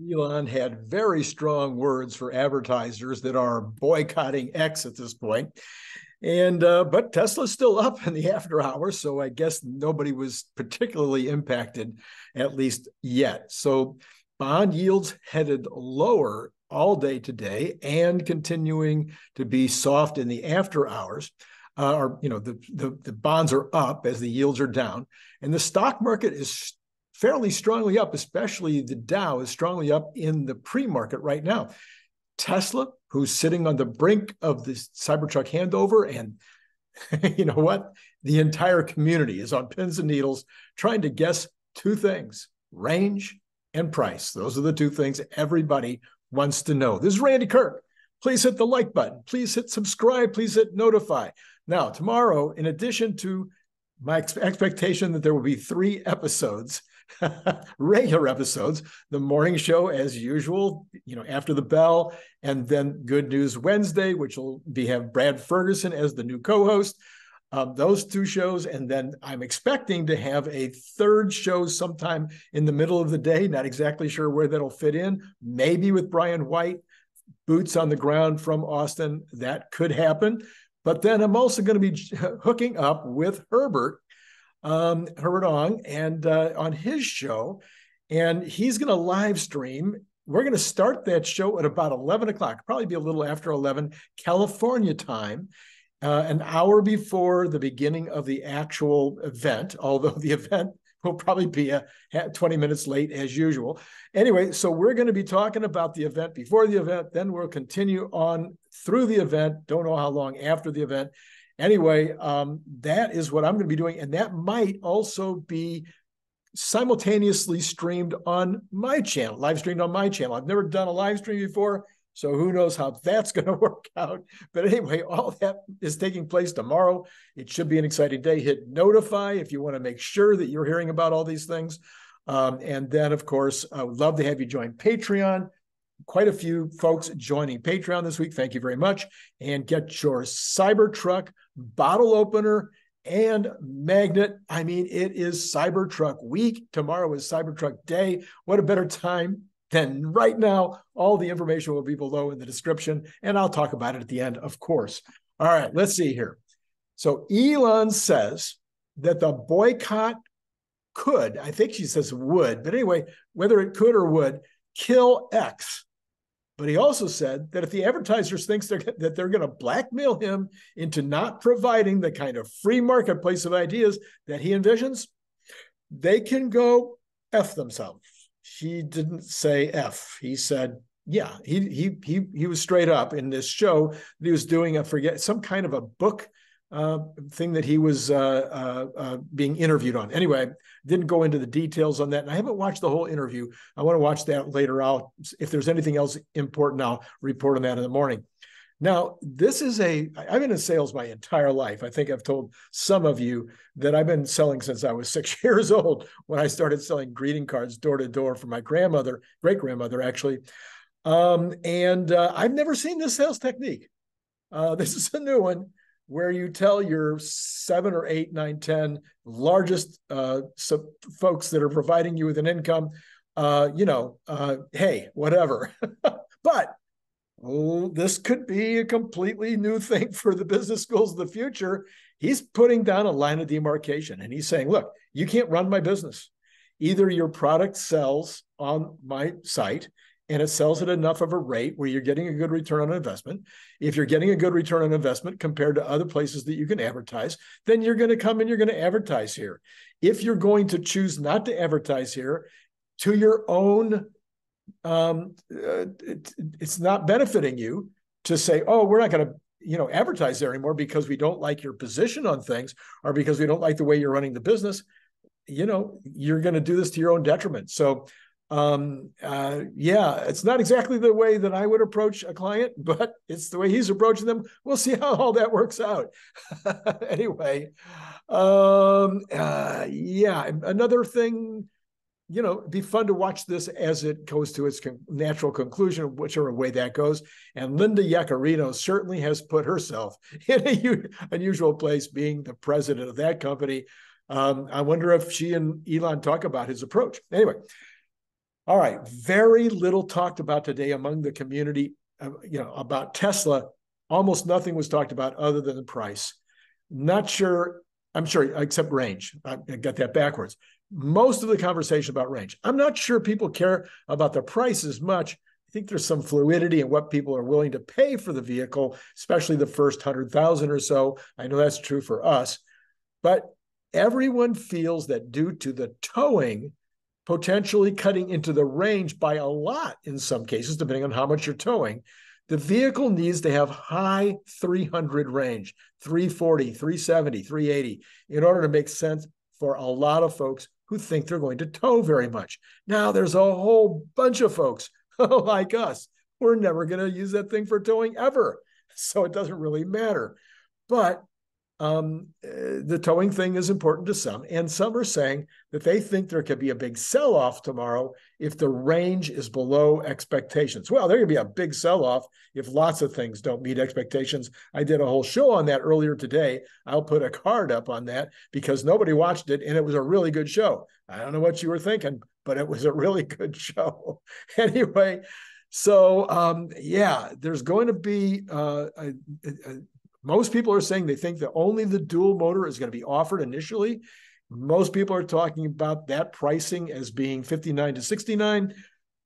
Elon had very strong words for advertisers that are boycotting X at this point. And but Tesla's still up in the after hours, so I guess nobody was particularly impacted, at least yet. So bond yields headed lower all day today and continuing to be soft in the after hours. Or the bonds are up as the yields are down, and the stock market is fairly strongly up, especially the Dow is strongly up in the pre-market right now. Tesla, who's sitting on the brink of this Cybertruck handover, and you know what? The entire community is on pins and needles trying to guess two things: range and price. Those are the two things everybody wants to know. This is Randy Kirk. Please hit the like button. Please hit subscribe. Please hit notify. Now, tomorrow, in addition to my expectation that there will be 3 episodes, regular episodes, the morning show as usual, after the bell, and then Good News Wednesday, which will have Brad Ferguson as the new co-host. Those 2 shows, and then I'm expecting to have a 3rd show sometime in the middle of the day. Not exactly sure where that'll fit in. Maybe with Brian White, boots on the ground from Austin. That could happen. But then I'm also going to be hooking up with Herbert Ong, and on his show, and he's going to live stream. We're going to start that show at about 11 o'clock, probably be a little after 11 California time, an hour before the beginning of the actual event, although the event will probably be 20 minutes late as usual. Anyway, so we're going to be talking about the event before the event, then we'll continue on through the event. Don't know how long after the event. Anyway, that is what I'm going to be doing. And that might also be simultaneously streamed on my channel, live streamed on my channel. I've never done a live stream before, so who knows how that's going to work out. But anyway, all that is taking place tomorrow. It should be an exciting day. Hit notify if you want to make sure that you're hearing about all these things. And then, of course, I would love to have you join Patreon. Quite a few folks joining Patreon this week. Thank you very much. And get your Cybertruck bottle opener and magnet. I mean, it is Cybertruck week. Tomorrow is Cybertruck day. What a better time than right now. All the information will be below in the description, and I'll talk about it at the end, of course. All right, let's see here. So Elon says that the boycott could, I think she says would, but anyway, whether it could or would, kill X. But he also said that if the advertisers think that they're going to blackmail him into not providing the kind of free marketplace of ideas that he envisions, they can go F themselves. He didn't say F. He said, yeah, he was straight up in this show that he was doing, some kind of a book thing that he was being interviewed on. Anyway, didn't go into the details on that. And I haven't watched the whole interview. I want to watch that later out. If there's anything else important, I'll report on that in the morning. Now, I've been in sales my entire life. I think I've told some of you that I've been selling since I was 6 years old, when I started selling greeting cards door to door for my grandmother, great-grandmother, actually. I've never seen this sales technique. This is a new one, where you tell your 7 or 8, 9, 10 largest folks that are providing you with an income, hey, whatever. But this could be a completely new thing for the business schools of the future. He's putting down a line of demarcation, and he's saying, look, you can't run my business. Either your product sells on my site, and it sells at enough of a rate where you're getting a good return on investment. If you're getting a good return on investment compared to other places that you can advertise, then you're going to come and you're going to advertise here. If you're going to choose not to advertise here, to your own, it's not benefiting you to say, oh, we're not going to advertise there anymore because we don't like your position on things, or because we don't like the way you're running the business. You're going to do this to your own detriment. So it's not exactly the way that I would approach a client, but it's the way he's approaching them. We'll see how all that works out. Anyway, another thing, it'd be fun to watch this as it goes to its natural conclusion, whichever way that goes. And Linda Yaccarino certainly has put herself in an unusual place, being the president of that company. I wonder if she and Elon talk about his approach. Anyway, All right. Very little talked about today among the community, about Tesla. Almost nothing was talked about other than the price. Not sure. I'm sure, except range. I got that backwards. Most of the conversation about range. I'm not sure people care about the price as much. I think there's some fluidity in what people are willing to pay for the vehicle, especially the first 100,000 or so. I know that's true for us, but everyone feels that due to the towing, potentially cutting into the range by a lot in some cases, depending on how much you're towing, the vehicle needs to have high 300 range, 340, 370, 380, in order to make sense for a lot of folks who think they're going to tow very much. Now, there's a whole bunch of folks like us. We're never going to use that thing for towing ever. So it doesn't really matter. But the towing thing is important to some, and some are saying that they think there could be a big sell-off tomorrow if the range is below expectations. Well, there could be a big sell-off if lots of things don't meet expectations. I did a whole show on that earlier today. I'll put a card up on that because nobody watched it, and it was a really good show. I don't know what you were thinking, but it was a really good show. Anyway, so there's going to be most people are saying they think that only the dual motor is going to be offered initially. Most people are talking about that pricing as being 59 to 69,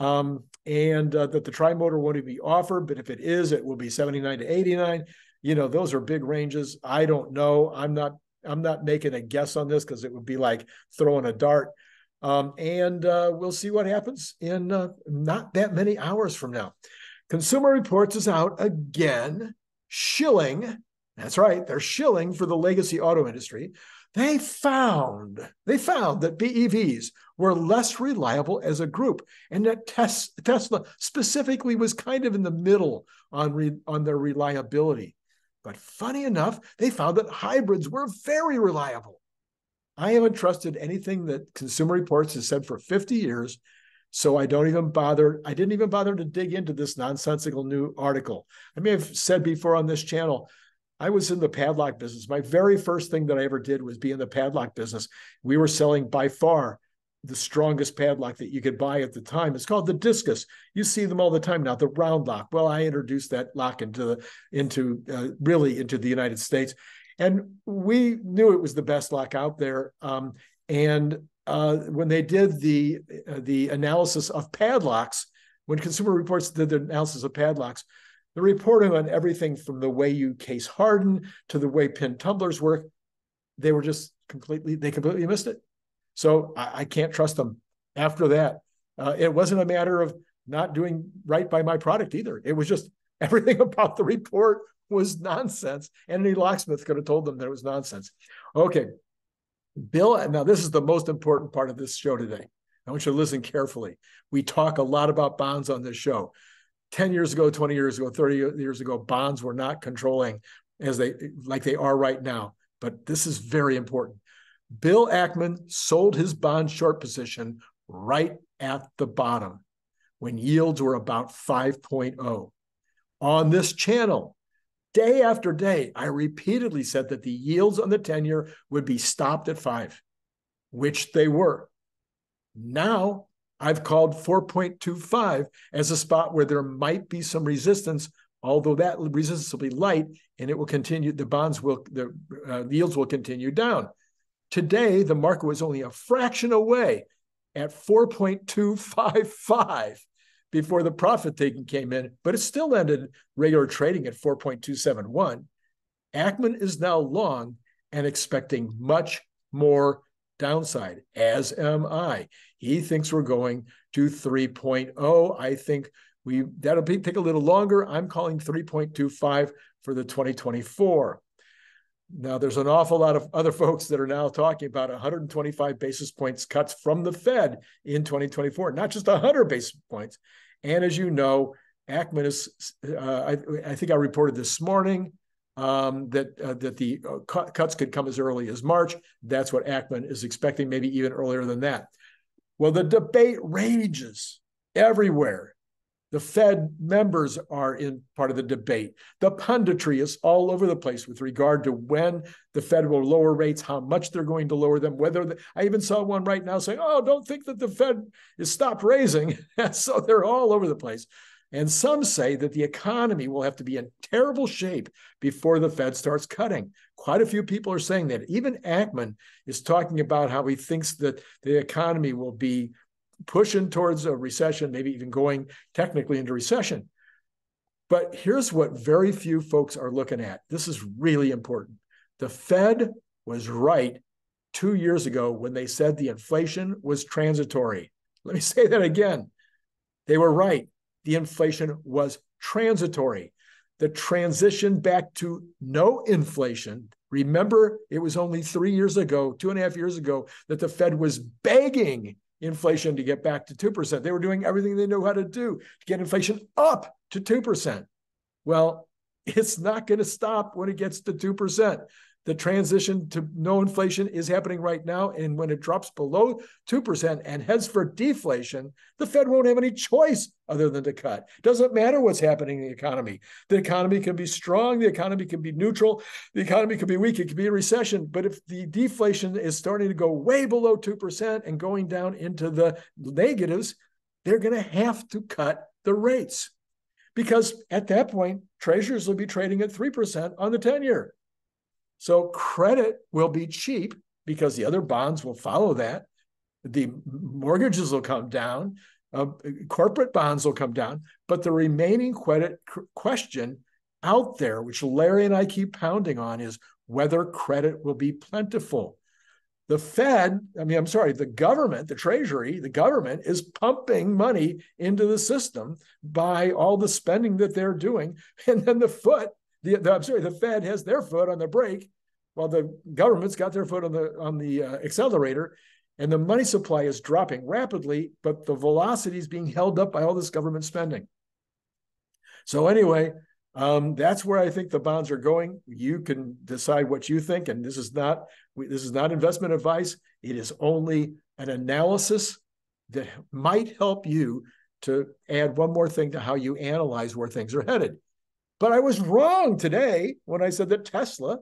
and that the tri-motor won't even be offered. But if it is, it will be 79 to 89. Those are big ranges. I don't know. I'm not making a guess on this because it would be like throwing a dart. We'll see what happens in not that many hours from now. Consumer Reports is out again. Shilling, that's right, they're shilling for the legacy auto industry. They found that BEVs were less reliable as a group, and that Tesla specifically was kind of in the middle on their reliability. But funny enough, they found that hybrids were very reliable. I haven't trusted anything that Consumer Reports has said for 50 years. So I didn't even bother to dig into this nonsensical new article. I may have said before on this channel, I was in the padlock business. My very first thing that I ever did was be in the padlock business. We were selling by far the strongest padlock that you could buy at the time. It's called the Discus. You see them all the time now, the round lock. Well, I introduced that lock into the United States. And we knew it was the best lock out there. When they did the analysis of padlocks, when Consumer Reports did the analysis of padlocks, the reporting on everything from the way you case harden to the way pin tumblers work, they completely missed it. So I can't trust them after that. It wasn't a matter of not doing right by my product either. It was just everything about the report was nonsense. And any locksmith could have told them that it was nonsense. Okay. Bill, now this is the most important part of this show today. I want you to listen carefully. We talk a lot about bonds on this show. 10 years ago, 20 years ago, 30 years ago, bonds were not controlling like they are right now. But this is very important. Bill Ackman sold his bond short position right at the bottom when yields were about 5.0. On this channel, day after day, I repeatedly said that the yields on the 10-year would be stopped at 5, which they were. Now, I've called 4.25 as a spot where there might be some resistance, although that resistance will be light and it will continue. The yields will continue down. Today, the market was only a fraction away at 4.255 before the profit taking came in, but it still ended regular trading at 4.271. Ackman is now long and expecting much more downside, as am I. He thinks we're going to 3.0. I think that'll take a little longer. I'm calling 3.25 for the 2024. Now, there's an awful lot of other folks that are now talking about 125 basis points cuts from the Fed in 2024, not just 100 basis points. And as you know, Ackman is, I think I reported this morning that the cuts could come as early as March. That's what Ackman is expecting, maybe even earlier than that. Well, the debate rages everywhere. The Fed members are in part of the debate. The punditry is all over the place with regard to when the Fed will lower rates, how much they're going to lower them, I even saw one right now saying, oh, don't think that the Fed is stopped raising. So they're all over the place. And some say that the economy will have to be in terrible shape before the Fed starts cutting. Quite a few people are saying that. Even Ackman is talking about how he thinks that the economy will be pushing towards a recession, maybe even going technically into recession. But here's what very few folks are looking at. This is really important. The Fed was right 2 years ago when they said the inflation was transitory. Let me say that again. They were right. The inflation was transitory. The transition back to no inflation. Remember, it was only 3 years ago, 2.5 years ago, that the Fed was begging inflation to get back to 2%. They were doing everything they know how to do to get inflation up to 2%. Well, it's not going to stop when it gets to 2%. The transition to no inflation is happening right now. And when it drops below 2% and heads for deflation, the Fed won't have any choice other than to cut. Doesn't matter what's happening in the economy. The economy can be strong. The economy can be neutral. The economy can be weak. It could be a recession. But if the deflation is starting to go way below 2% and going down into the negatives, they're going to have to cut the rates. Because at that point, treasuries will be trading at 3% on the 10-year. So credit will be cheap because the other bonds will follow that. The mortgages will come down. Corporate bonds will come down. But the remaining credit question out there, which Larry and I keep pounding on, is whether credit will be plentiful. The government, the Treasury, the government is pumping money into the system by all the spending that they're doing. And then the Fed has their foot on the brake while the government's got their foot on the accelerator, and the money supply is dropping rapidly, but the velocity is being held up by all this government spending. So anyway, that's where I think the bonds are going. You can decide what you think, and this is not investment advice. It is only an analysis that might help you to add one more thing to how you analyze where things are headed. But I was wrong today when I said that Tesla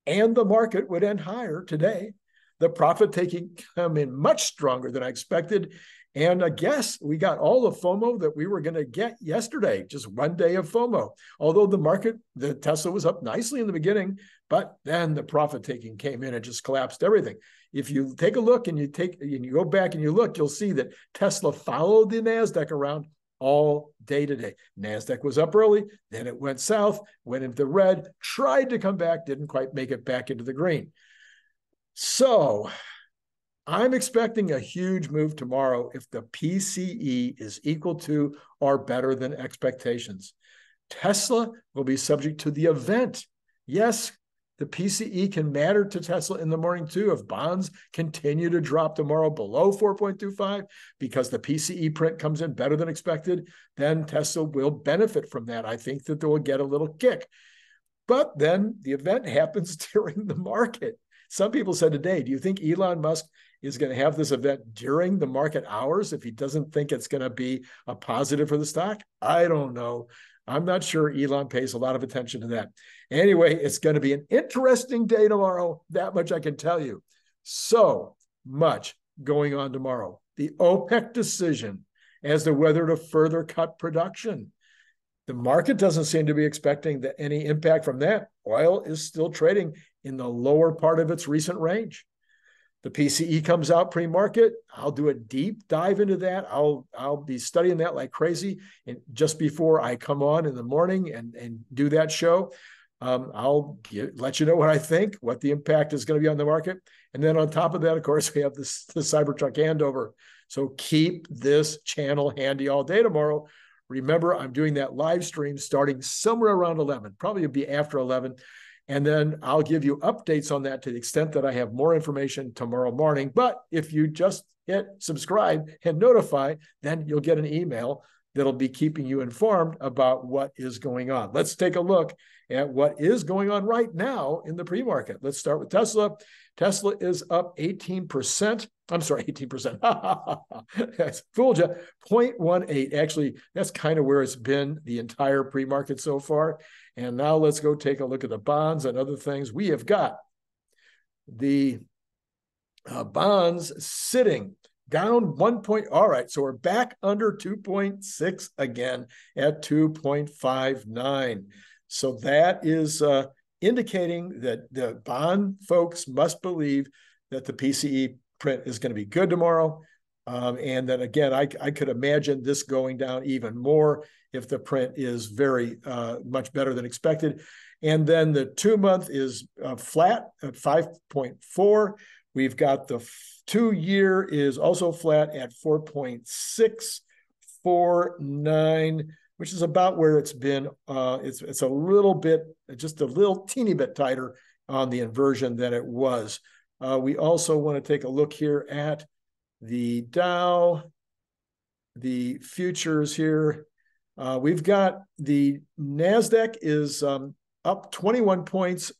and the market would end higher today. The profit taking come in much stronger than I expected. And I guess we got all the FOMO that we were going to get yesterday, just one day of FOMO. Although the Tesla was up nicely in the beginning, but then the profit taking came in and just collapsed everything. If you take a look and you go back and you look, you'll see that Tesla followed the NASDAQ around all day today. NASDAQ was up early, then it went south, went into red, tried to come back, didn't quite make it back into the green. So I'm expecting a huge move tomorrow if the PCE is equal to or better than expectations. Tesla will be subject to the event. Yes, the PCE can matter to Tesla in the morning too if bonds continue to drop tomorrow below 4.25 because the PCE print comes in better than expected, then Tesla will benefit from that. I think that they will get a little kick. But then the event happens during the market. Some people said today, do you think Elon Musk is going to have this event during the market hours if he doesn't think it's going to be a positive for the stock? I don't know. I'm not sure Elon pays a lot of attention to that. Anyway, it's going to be an interesting day tomorrow. That much I can tell you. So much going on tomorrow. The OPEC decision as to whether to further cut production. The market doesn't seem to be expecting any impact from that. Oil is still trading in the lower part of its recent range. The PCE comes out pre-market. I'll do a deep dive into that. I'll be studying that like crazy. And just before I come on in the morning and do that show, I'll let you know what I think, what the impact is going to be on the market. And then on top of that, of course, we have the Cybertruck handover. So keep this channel handy all day tomorrow. Remember, I'm doing that live stream starting somewhere around 11, probably it'll be after 11. And then I'll give you updates on that to the extent that I have more information tomorrow morning. But if you just hit subscribe and notify, then you'll get an email that'll be keeping you informed about what is going on. Let's take a look at what is going on right now in the pre-market. Let's start with Tesla. Tesla is up 18%. I'm sorry, 18%. That's fooled you. 0.18. Actually, that's kind of where it's been the entire pre-market so far. And now let's go take a look at the bonds and other things. We have got the bonds sitting down 1 point. All right, so we're back under 2.6 again at 2.59. So that is indicating that the bond folks must believe that the PCE print is going to be good tomorrow. And then again, I could imagine this going down even more if the print is very much better than expected. And then the 2-month is flat at 5.4. We've got the 2-year is also flat at 4.649, which is about where it's been. It's a little bit, just a little teeny bit tighter on the inversion than it was. We also want to take a look here at the Dow, the futures here. We've got the NASDAQ is up 21 points,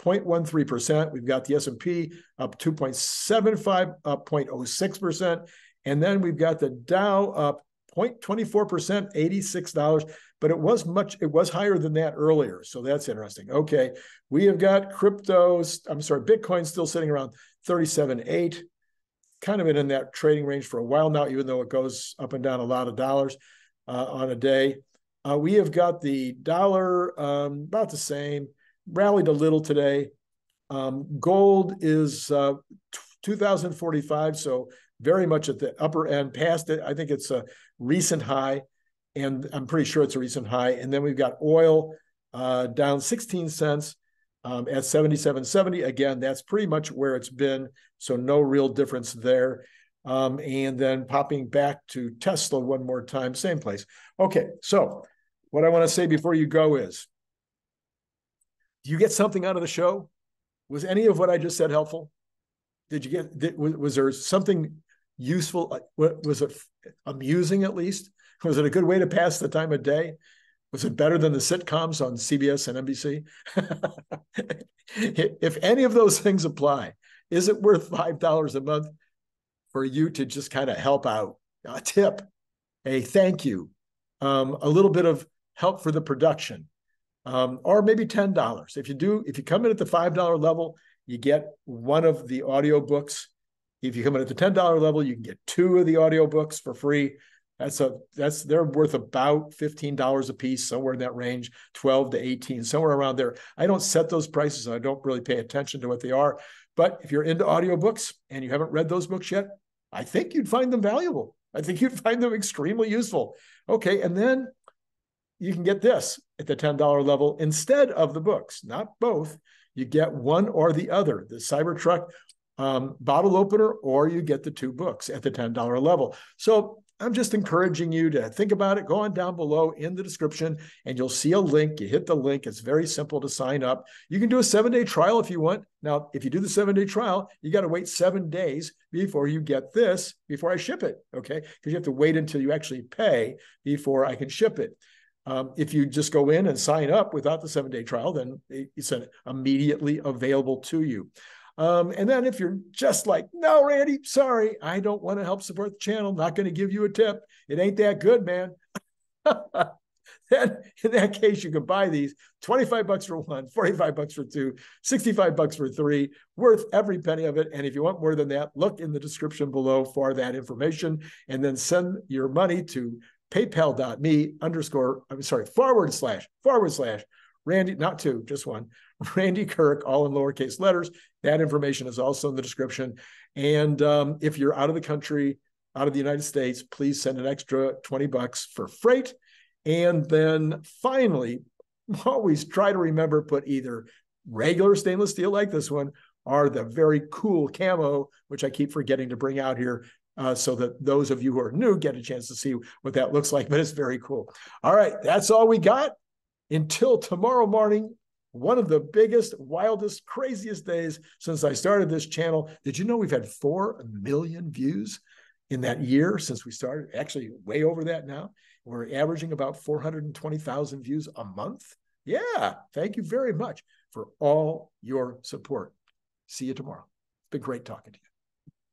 0.13%. We've got the S&P up 2.75, up 0.06%. And then we've got the Dow up 0.24%, $86. But it was higher than that earlier. So that's interesting. Okay. We have got Bitcoin still sitting around 37.8, kind of been in that trading range for a while now, even though it goes up and down a lot of dollars on a day. We have got the dollar about the same, rallied a little today. Gold is 2,045, so very much at the upper end, past it. I think it's a recent high, and I'm pretty sure it's a recent high. And then we've got oil down 16 cents at 77.70. Again, that's pretty much where it's been, so no real difference there. And then popping back to Tesla one more time, same place. Okay, so what I want to say before you go is, do you get something out of the show? Was any of what I just said helpful? Was there something useful? Was it amusing at least? Was it a good way to pass the time of day? Was it better than the sitcoms on CBS and NBC? If any of those things apply, is it worth $5 a month for you to just kind of help out? A tip, a thank you, a little bit of help for the production, or maybe $10. If you come in at the $5 level, you get one of the audiobooks. If you come in at the $10 level, you can get 2 of the audiobooks for free. They're worth about $15 a piece, somewhere in that range, 12 to 18, somewhere around there. I don't set those prices. I don't really pay attention to what they are. But if you're into audiobooks and you haven't read those books yet, I think you'd find them valuable. I think you'd find them extremely useful. Okay, and then you can get this at the $10 level instead of the books, not both. You get one or the other, the Cybertruck bottle opener, or you get the 2 books at the $10 level. So I'm just encouraging you to think about it. Go on down below in the description and you'll see a link. You hit the link. It's very simple to sign up. You can do a 7-day trial if you want. Now, if you do the 7-day trial, you got to wait 7 days before you get this, before I ship it, okay? Because you have to wait until you actually pay before I can ship it. If you just go in and sign up without the 7-day trial, then it's immediately available to you. And then if you're just like, no, Randy, sorry, I don't want to help support the channel, not going to give you a tip. It ain't that good, man. Then in that case, you can buy these 25 bucks for 1, 45 bucks for 2, 65 bucks for 3, worth every penny of it. And if you want more than that, look in the description below for that information, and then send your money to paypal.me / Randy, not 2, just 1, Randy Kirk, all in lowercase letters. That information is also in the description. And if you're out of the country, out of the United States, please send an extra 20 bucks for freight. And then finally, always try to remember, put either regular stainless steel like this one or the very cool camo, which I keep forgetting to bring out here, so that those of you who are new get a chance to see what that looks like, but it's very cool. All right, that's all we got. Until tomorrow morning, one of the biggest, wildest, craziest days since I started this channel. Did you know we've had 4 million views in that year since we started? Actually, way over that now. We're averaging about 420,000 views a month. Yeah, thank you very much for all your support. See you tomorrow. It's been great talking to you.